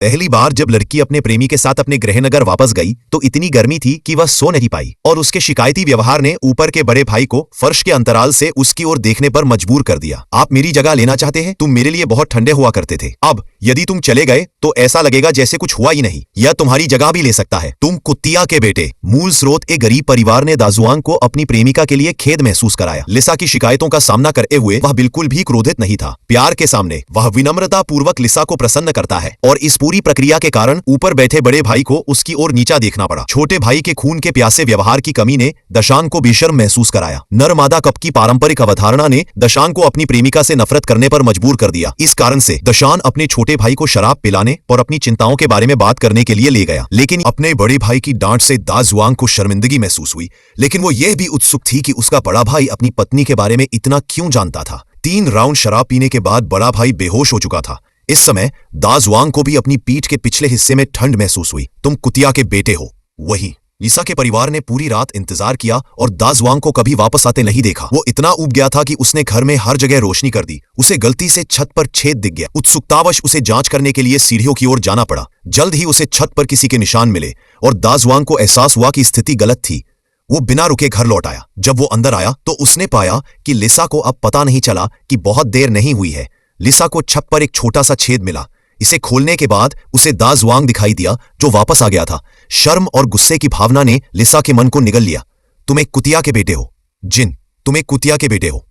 पहली बार जब लड़की अपने प्रेमी के साथ अपने गृहनगर वापस गई तो इतनी गर्मी थी कि वह सो नहीं पाई और उसके शिकायती व्यवहार ने ऊपर के बड़े भाई को फर्श के अंतराल से उसकी ओर देखने पर मजबूर कर दिया। आप मेरी जगह लेना चाहते हैं? तुम मेरे लिए बहुत ठंडे हुआ करते थे। अब यदि तुम चले गए तो ऐसा लगेगा जैसे कुछ हुआ ही नहीं। यह तुम्हारी जगह भी ले सकता है। तुम कुतिया के बेटे। मूल स्रोत एक गरीब परिवार ने दाजुआंग को अपनी प्रेमिका के लिए खेद महसूस कराया। लिसा की शिकायतों का सामना करते हुए वह बिल्कुल भी क्रोधित नहीं था। प्यार के सामने वह विनम्रता पूर्वक लिसा को प्रसन्न करता है और इस पूरी प्रक्रिया के कारण ऊपर बैठे बड़े भाई को उसकी ओर नीचा देखना पड़ा। छोटे भाई के खून के प्यासे व्यवहार की कमी ने दशांग को बेशर्म महसूस कराया। नर मादा कप की पारंपरिक अवधारणा ने दशांग को अपनी प्रेमिका से नफरत करने पर मजबूर कर दिया। इस कारण से दशांग अपने छोटे भाई को शराब पिलाने और अपनी चिंताओं के बारे में बात करने के लिए ले गया। लेकिन अपने बड़े भाई की डांट से दाजुआंग को शर्मिंदगी महसूस हुई, लेकिन वो यह भी उत्सुक थी कि उसका बड़ा भाई अपनी पत्नी के बारे में इतना क्यों जानता था। 3 राउंड शराब पीने के बाद बड़ा भाई बेहोश हो चुका था। इस समय दाजुआंग को भी अपनी पीठ के पिछले हिस्से में ठंड महसूस हुई। तुम कुतिया के बेटे हो। वही लिसा के परिवार ने पूरी रात इंतजार किया और दाजुआंग को कभी वापस आते नहीं देखा। वो इतना ऊब गया था कि उसने घर में हर जगह रोशनी कर दी। उसे गलती से छत पर छेद दिख गया। उत्सुकतावश उसे जांच करने के लिए सीढ़ियों की ओर जाना पड़ा। जल्द ही उसे छत पर किसी के निशान मिले और दाजुआंग को एहसास हुआ कि स्थिति गलत थी। वो बिना रुके घर लौट आया। जब वो अंदर आया तो उसने पाया कि लिसा को अब पता नहीं चला कि बहुत देर नहीं हुई है। लिसा को छत पर एक छोटा सा छेद मिला। इसे खोलने के बाद उसे दाजुआंग दिखाई दिया जो वापस आ गया था। शर्म और गुस्से की भावना ने लिसा के मन को निगल लिया। तुम एक कुतिया के बेटे हो जिन, तुम एक कुतिया के बेटे हो।